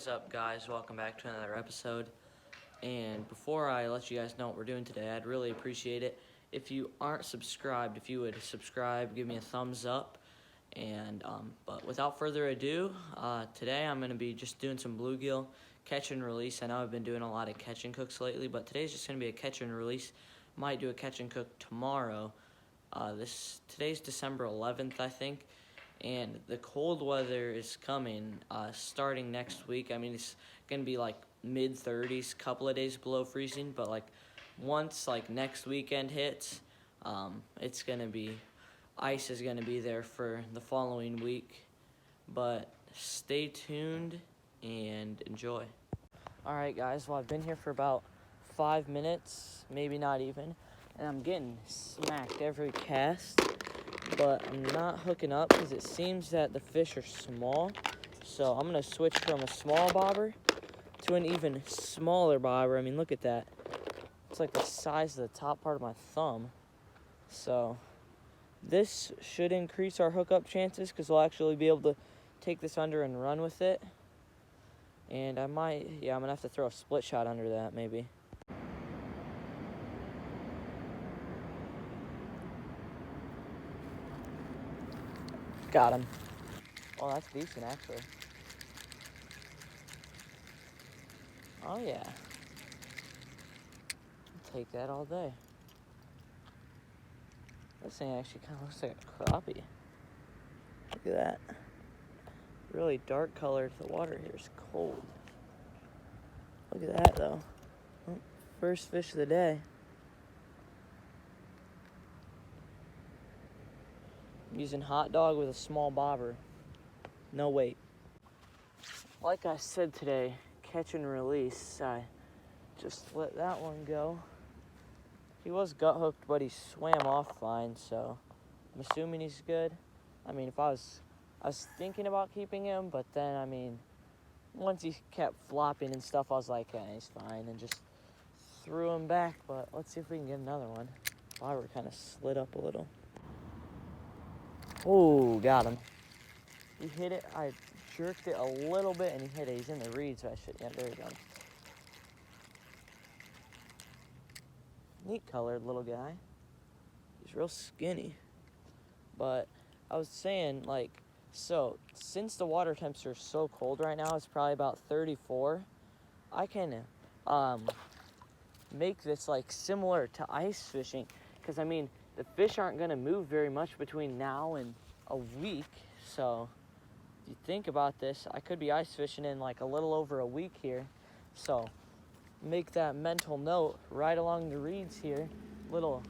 What's up, guys? Welcome back to another episode. And before I let you guys know what we're doing today, I'd really appreciate it if you aren't subscribed, if you would subscribe, give me a thumbs up. But without further ado, today I'm going to be just doing some bluegill catch and release. I know I've been doing a lot of catch and cooks lately, but today's just going to be a catch and release. Might do a catch and cook tomorrow. Today's December 11th, I think. And the cold weather is coming starting next week. I mean, it's going to be like mid-30s, couple of days below freezing, but like once like next weekend hits, it's going to be, ice is going to be there for the following week. But stay tuned and enjoy. All right, guys, well, I've been here for about 5 minutes, maybe not even, and I'm getting smacked every cast. But I'm not hooking up because it seems that the fish are small. So I'm going to switch from a small bobber to an even smaller bobber. I mean, look at that. It's like the size of the top part of my thumb. So this should increase our hookup chances because we'll actually be able to take this under and run with it. And I'm going to have to throw a split shot under that maybe. Got him. Oh, that's decent, actually. Oh, yeah. I'll take that all day. This thing actually kind of looks like a crappie. Look at that. Really dark colored. The water here is cold. Look at that, though. Oh, first fish of the day. I'm using hot dog with a small bobber. No weight. Like I said today, catch and release. I just let that one go. He was gut hooked, but he swam off fine, so I'm assuming he's good. I mean, I was thinking about keeping him, but then, I mean, once he kept flopping and stuff, I was like, he's fine, and just threw him back. But let's see if we can get another one. Bobber kind of slid up a little. Oh, got him. He hit it. I jerked it a little bit, and he hit it. He's in the reeds, so I should. Yeah, there we go. Neat colored little guy. He's real skinny. But I was saying, like, so since the water temperature is so cold right now, it's probably about 34. I can make this like similar to ice fishing, because I mean the fish aren't going to move very much between now and a week. So if you think about this, I could be ice fishing in like a little over a week here. So make that mental note right along the reeds here. Little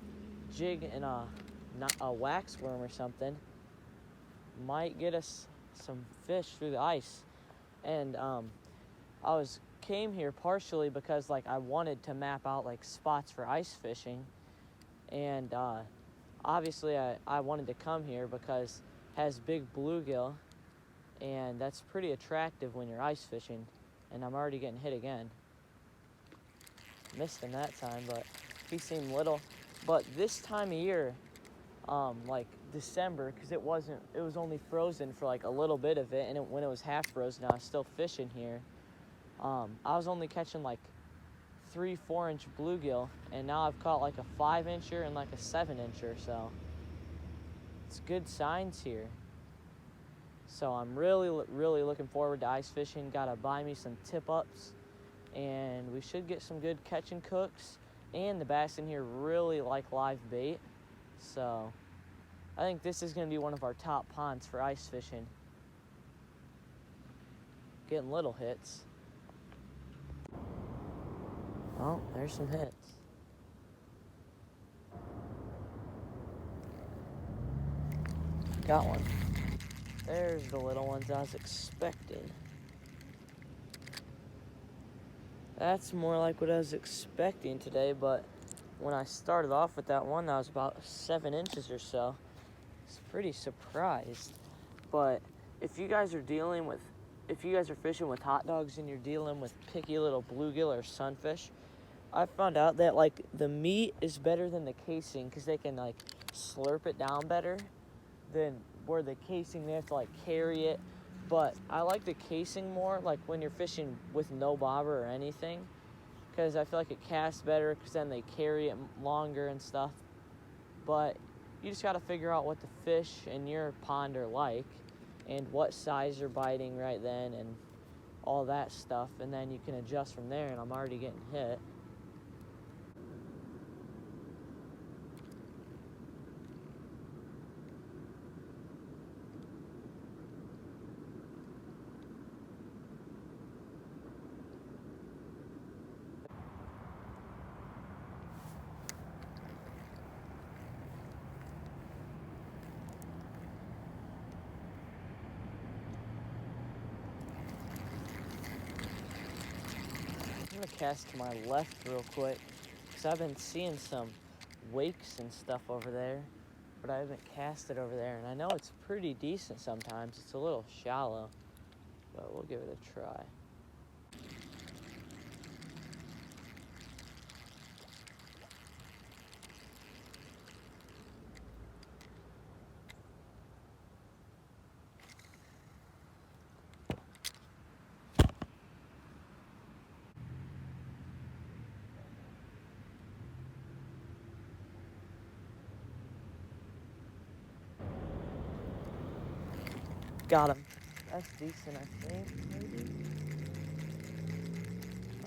jig and a wax worm or something might get us some fish through the ice. And came here partially because like I wanted to map out like spots for ice fishing, and obviously I wanted to come here because it has big bluegill, and that's pretty attractive when you're ice fishing. And I'm already getting hit again. Missed him that time, but he seemed little. But this time of year, like December, because it was only frozen for like a little bit of it, and when it was half frozen, I was still fishing here. I was only catching like 3-4 inch bluegill, and now I've caught like a 5-incher and like a 7-incher, so it's good signs here. So I'm really looking forward to ice fishing. Gotta buy me some tip-ups, and we should get some good catch and cooks. And the bass in here really like live bait, so I think this is going to be one of our top ponds for ice fishing. Getting little hits. Oh, there's some hits. Got one. There's the little ones I was expecting. That's more like what I was expecting today, but when I started off with that one, that was about 7 inches or so. I was pretty surprised. But if you guys are fishing with hot dogs and you're dealing with picky little bluegill or sunfish, I found out that like the meat is better than the casing because they can like slurp it down better than where the casing they have to like carry it But I like the casing more, like when you're fishing with no bobber or anything, because I feel like it casts better because then they carry it longer and stuff. But you just got to figure out what the fish in your pond are like and what size you're biting right then and all that stuff, and then you can adjust from there. And I'm already getting hit. I'm gonna cast to my left real quick because I've been seeing some wakes and stuff over there, but I haven't casted over there, and I know it's pretty decent sometimes. It's a little shallow, but we'll give it a try. Got him. That's decent, I think, maybe?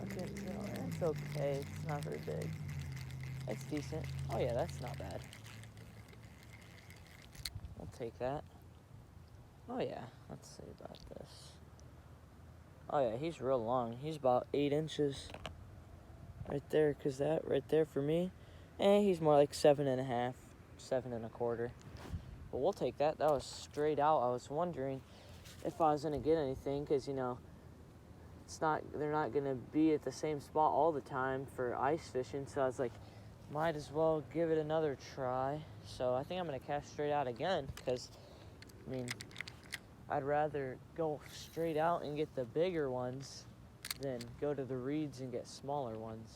Okay, no, that's okay. It's not very big. That's decent. Oh yeah, that's not bad. We'll take that. Oh yeah, let's see about this. Oh yeah, he's real long. He's about 8 inches right there, because that right there for me, he's more like 7.5, 7.25. But we'll take that. That was straight out. I was wondering if I was gonna get anything, because they're not gonna be at the same spot all the time for ice fishing. So I was like, might as well give it another try. So I think I'm gonna cast straight out again, because I'd rather go straight out and get the bigger ones than go to the reeds and get smaller ones.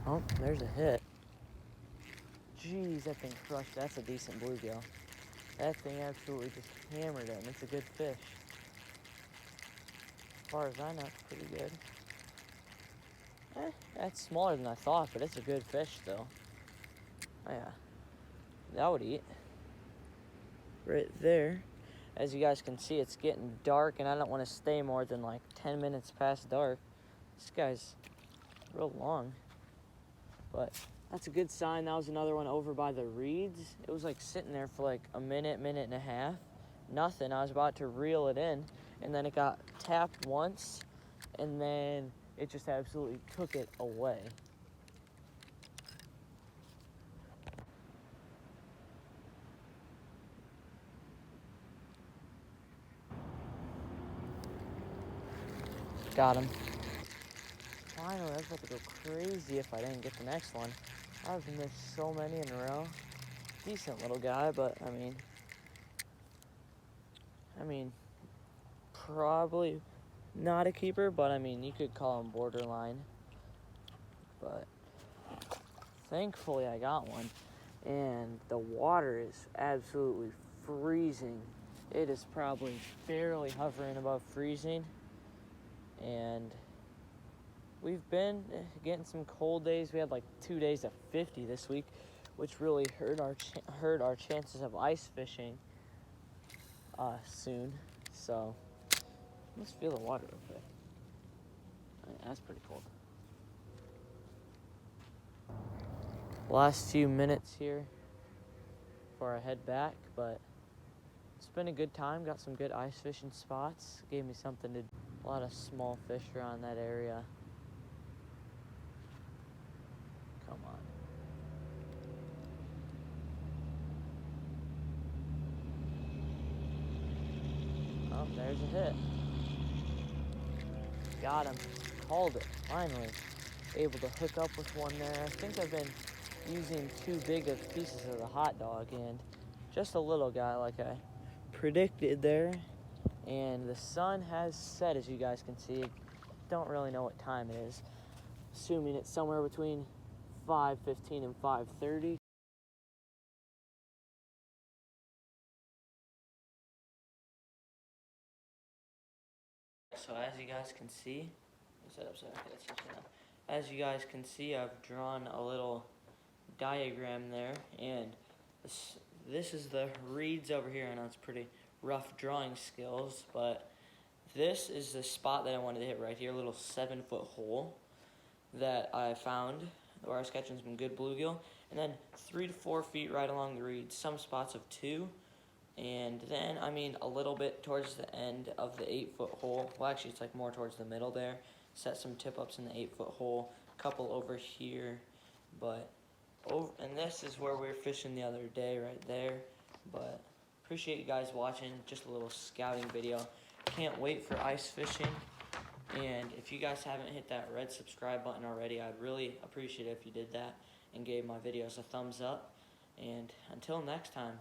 Oh, there's a hit. Jeez, that thing crushed. That's a decent bluegill. That thing absolutely just hammered it, and it's a good fish. As far as I know, it's pretty good. That's smaller than I thought, but it's a good fish still. Oh yeah, that would eat. Right there. As you guys can see, it's getting dark, and I don't want to stay more than like 10 minutes past dark. This guy's real long. But that's a good sign. That was another one over by the reeds. It was like sitting there for like a minute, minute and a half. Nothing. I was about to reel it in, and then it got tapped once, and then it just absolutely took it away. Got him. Finally, I was about to go crazy if I didn't get the next one. I've missed so many in a row. Decent little guy, but I mean, probably not a keeper, but you could call him borderline. But thankfully I got one, and the water is absolutely freezing. It is probably barely hovering above freezing, and we've been getting some cold days. We had like 2 days of 50 this week, which really hurt our chances of ice fishing soon. So let's feel the water real quick. That's pretty cold. Last few minutes here before I head back, but it's been a good time. Got some good ice fishing spots. Gave me something to. A lot of small fish around that area. Come on. Oh, there's a hit. Got him. Called it. Finally. Able to hook up with one there. I think I've been using too big of pieces of the hot dog and just a little guy like I predicted there. And the sun has set, as you guys can see. Don't really know what time it is. Assuming it's somewhere between 5:15 and 5:30. So as you guys can see, as you guys can see, I've drawn a little diagram there, and this is the reeds over here. I know it's pretty rough drawing skills, but this is the spot that I wanted to hit right here, a little 7-foot hole that I found where I was catching some good bluegill, and then 3 to 4 feet right along the reeds, some spots of 2, and then, I mean, a little bit towards the end of the 8-foot hole. Well, actually, it's like more towards the middle there. Set some tip-ups in the 8-foot hole, a couple over here, but and this is where we were fishing the other day right there. But appreciate you guys watching, just a little scouting video. Can't wait for ice fishing, and if you guys haven't hit that red subscribe button already, I'd really appreciate it if you did that and gave my videos a thumbs up. And until next time,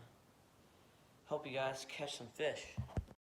hope you guys catch some fish.